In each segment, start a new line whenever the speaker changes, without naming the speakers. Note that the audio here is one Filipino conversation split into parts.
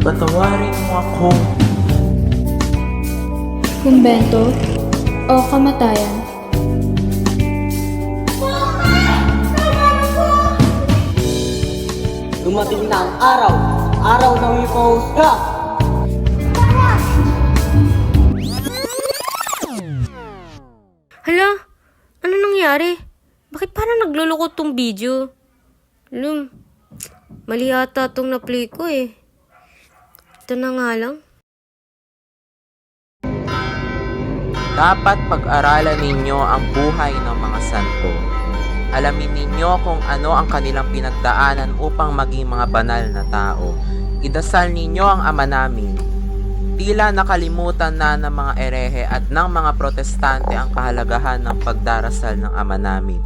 patawarin mo ako.
Kumbento o kamatayan?
Dumating na ang araw, araw ng iyong pahusga.
Hala, ano nangyari? Bakit parang naglulukot tong video? Alam, mali ata tong na-play ko eh. Ito na nga lang.
Dapat pag-aralan ninyo ang buhay ng mga santo. Alamin ninyo kung ano ang kanilang pinagdaanan upang maging mga banal na tao. Idasal ninyo ang Ama namin. Tila nakalimutan na ng mga erehe at ng mga protestante ang kahalagahan ng pagdarasal ng Ama namin.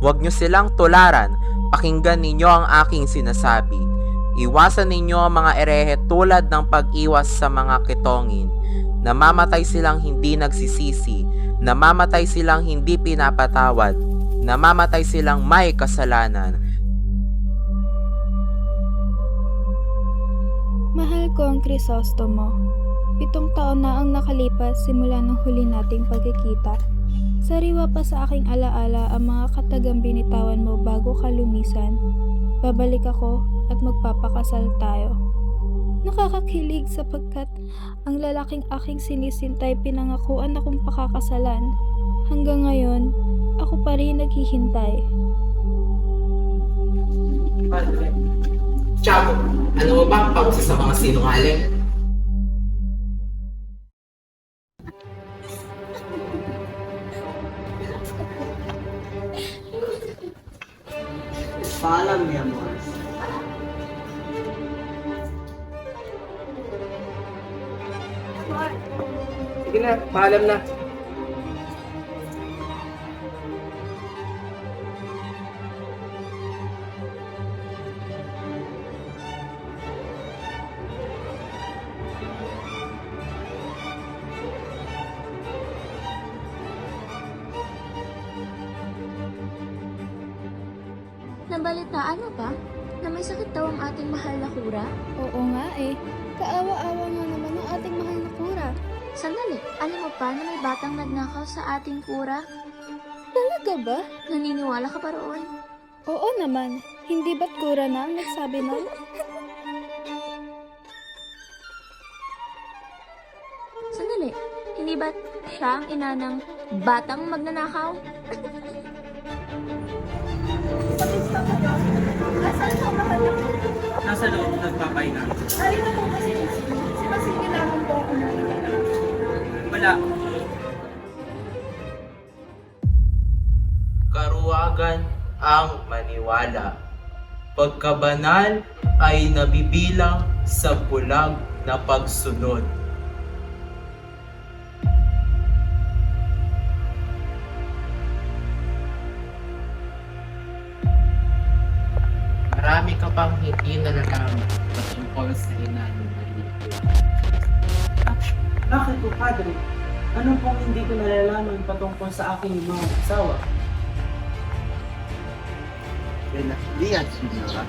Huwag nyo silang tularan, pakinggan ninyo ang aking sinasabi. Iwasan ninyo ang mga erehe tulad ng pag-iwas sa mga kitongin. Namamatay silang hindi nagsisisi, namamatay silang hindi pinapatawad, namamatay silang may kasalanan.
Mahal ko ang Crisostomo. 7 taon na ang nakalipas simula ng huli nating pagkikita. Sariwa pa sa aking alaala ang mga katagang binitawan mo bago ka lumisan. Babalik ako at magpapakasal tayo. Nakakakilig sapagkat ang lalaking aking sinisintay pinangakuan akong pakakasalan. Hanggang ngayon, ako pa rin naghihintay.
Tiago, ano mo ba ang pausa sa mga sinungaling?
Paalam, mi amor.
Sige na, paalam na.
Nabalitaan mo ba na may sakit daw ang ating mahal na kura?
Oo nga eh. Kaawa-awa nga naman ang ating mahal na kura.
Sandali, alam mo pa na may batang nagnakaw sa ating kura?
Talaga ba?
Naniniwala ka pa roon?
Oo naman. Hindi ba't kura na ang nagsabi nun?
Sandali, hindi ba siya ang ina ng batang magnanakaw?
Nasa loob, nagpapahinga. Wala.
Karuwagan ang maniwala. Pagkabanal ay nabibilang sa bulag na pagsunod. Marami ka pang hindi nalalaman patungkol sa ina ni Maria.
Bakit po, Padre? Ano pong hindi ko nalalaman patungkol sa aking mga asawa?
Diyan, Signora.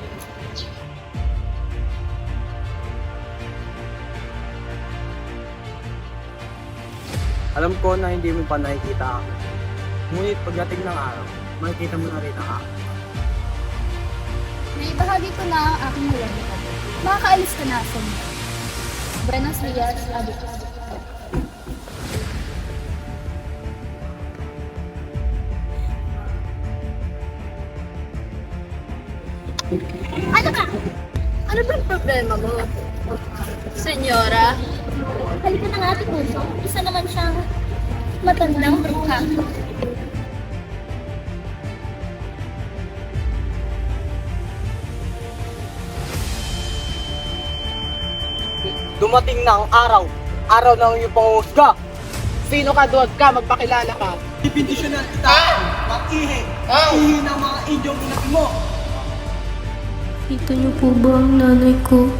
Alam ko na hindi mo pa nakikita ako. Ngunit pagdating ng araw, makikita mo na rin ako.
Naibahagi ko na ang aking huwag. Makakaalis ka na sa mga. Buenos dias, adios.
Ano ba? Ano bang problema mo? Senyora? Halika na nga ate puso. Isa naman siyang matandang bruha.
Dumating na ang araw, araw ng iyong panghuhusga. Sino ka doon ka? Magpakilala ka. Ipindisyonan kita. Mag-ihi. Ihi ng mga idyong pinag mo.
Kita niyo po ba ang nanay ko?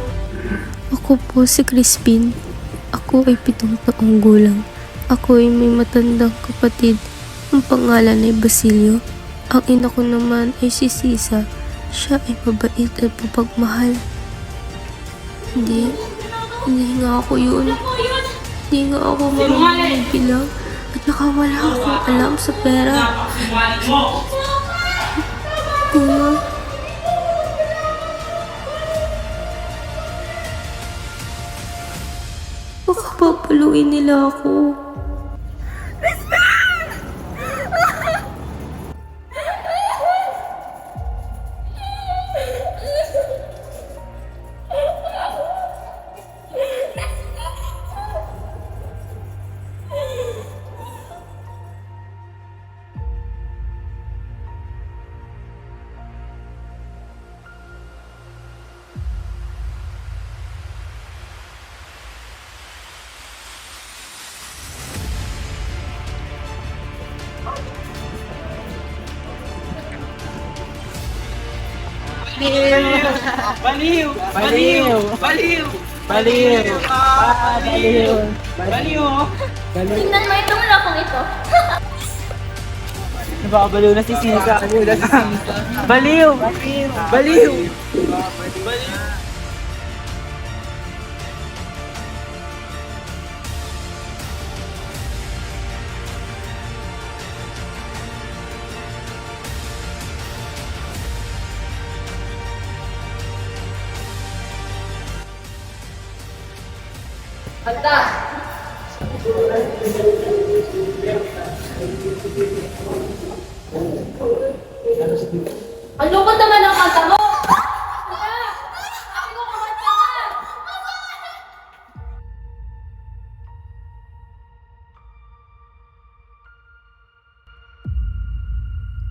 Ako po si Crispin. Ako ay 7 taong gulang. Ako ay may matandang kapatid. Ang pangalan ay Basilio. Ang ina ko naman ay si Sisa. Siya ay mabait at mapagmahal. Hindi Hindi nga ako yun. Hindi nga ako marunong magbilang. At saka wala akong alam sa pera. Kuya. Baka papaluin nila ako.
Baliw! Baliw! Baliw! Baliw! Baliw! Baliw!
Tingnan mo itong lokong ito.
Nababaliw na si Sisa. Baliw! Baliw!
Ang lungkot naman ang kanta mo! Ako kumanta ka!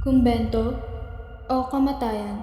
Kumbento o kamatayan.